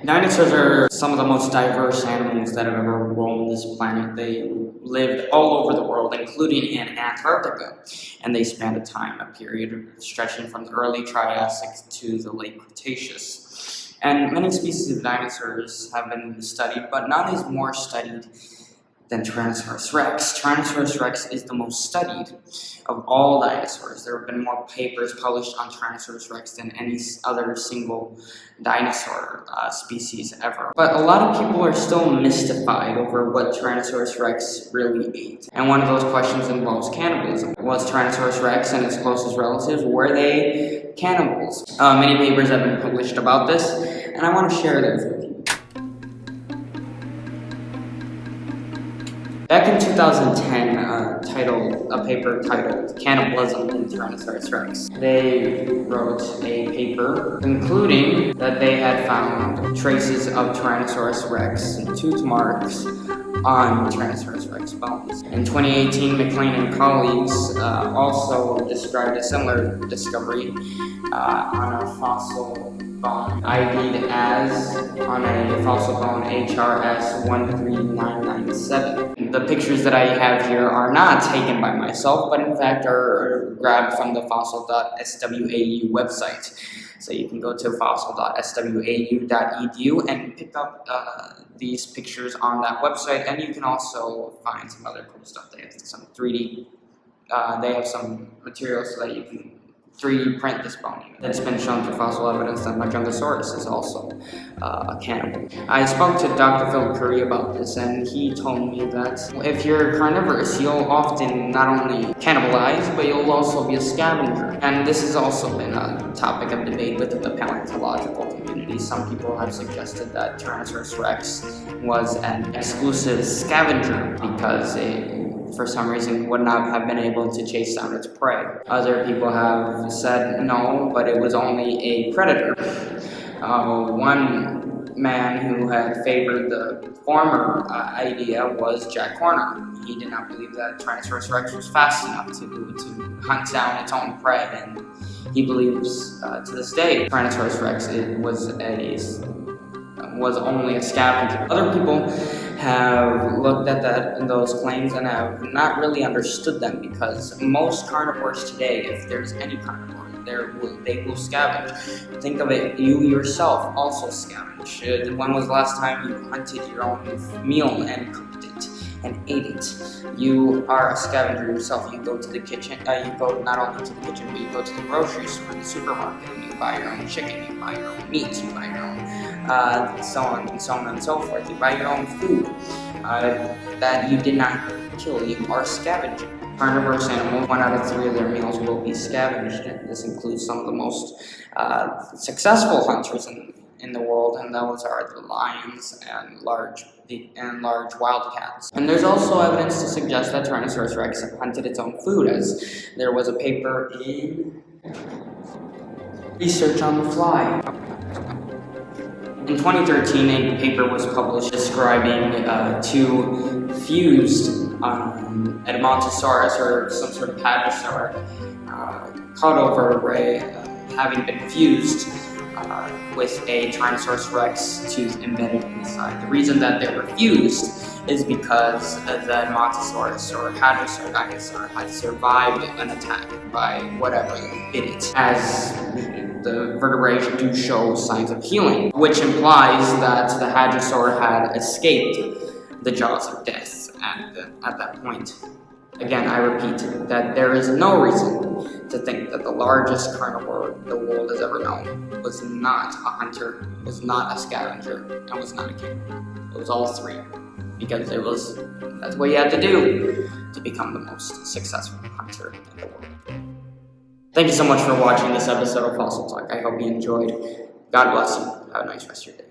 Dinosaurs are some of the most diverse animals that have ever roamed this planet. They lived all over the world, including in Antarctica, and they spanned a period stretching from the early Triassic to the late Cretaceous. And many species of dinosaurs have been studied, but none is more studied than Tyrannosaurus rex. Tyrannosaurus rex is the most studied of all dinosaurs. There have been more papers published on Tyrannosaurus rex than any other single dinosaur species ever. But a lot of people are still mystified over what Tyrannosaurus rex really ate. And one of those questions involves cannibalism. Was Tyrannosaurus rex and its closest relatives, were they cannibals? Many papers have been published about this, and I want to share those with you. Back in 2010, a paper titled Cannibalism in Tyrannosaurus rex. They wrote a paper concluding that they had found traces of Tyrannosaurus rex tooth marks on Tyrannosaurus rex bones. In 2018, McLean and colleagues also described a similar discovery on a fossil bone ID'd as on a fossil bone HRS 13997. The pictures that I have here are not taken by myself, but in fact are grabbed from the fossil.swau website. So you can go to fossil.swau.edu and pick up these pictures on that website, and you can also find some other cool stuff. They have some 3D, they have some materials so that you can 3D print this bone. It's been shown through fossil evidence that Tyrannosaurus is also a cannibal. I spoke to Dr. Phil Curry about this, and he told me that if you're carnivorous, you'll often not only cannibalize, but you'll also be a scavenger. And this has also been a topic of debate within the paleontological community. Some people have suggested that Tyrannosaurus rex was an exclusive scavenger because for some reason would not have been able to chase down its prey. Other people have said no, but it was only a predator. One man who had favored the former idea was Jack Horner. He did not believe that Tyrannosaurus rex was fast enough to hunt down its own prey, and he believes to this day Tyrannosaurus rex was only a scavenger. Other people have looked at those claims and have not really understood them, because most carnivores today, if there's any carnivore, they will scavenge. Think of it, you yourself also scavenge. When was the last time you hunted your own meal and cooked it and ate it? You are a scavenger yourself. You go to the kitchen, you go not only to the kitchen, but you go to the grocery store, the supermarket, and you buy your own chicken, you buy your own meat, you buy your own so on and so forth. You buy your own food that you did not kill. You are scavenging. Carnivorous animals, 1 out of 3 of their meals will be scavenged. This includes some of the most successful hunters in the world, and those are the lions and large wildcats. And there's also evidence to suggest that Tyrannosaurus rex hunted its own food, as there was a paper in Research on the Fly. In 2013, a paper was published describing 2 fused Edmontosaurus, or some sort of hadrosaur, cutover array having been fused with a Tyrannosaurus rex tooth embedded inside. The reason that they were fused is because the Edmontosaurus or hadrosaur dinosaur had survived an attack by whatever bit it, as the vertebrae do show signs of healing, which implies that the hadrosaur had escaped the jaws of death at that point. Again, I repeat that there is no reason to think that the largest carnivore the world has ever known was not a hunter, was not a scavenger, and was not a cannibal. It was all 3, because that's what you had to do to become the most successful hunter in the world. Thank you so much for watching this episode of Fossil Talk. I hope you enjoyed. God bless you. Have a nice rest of your day.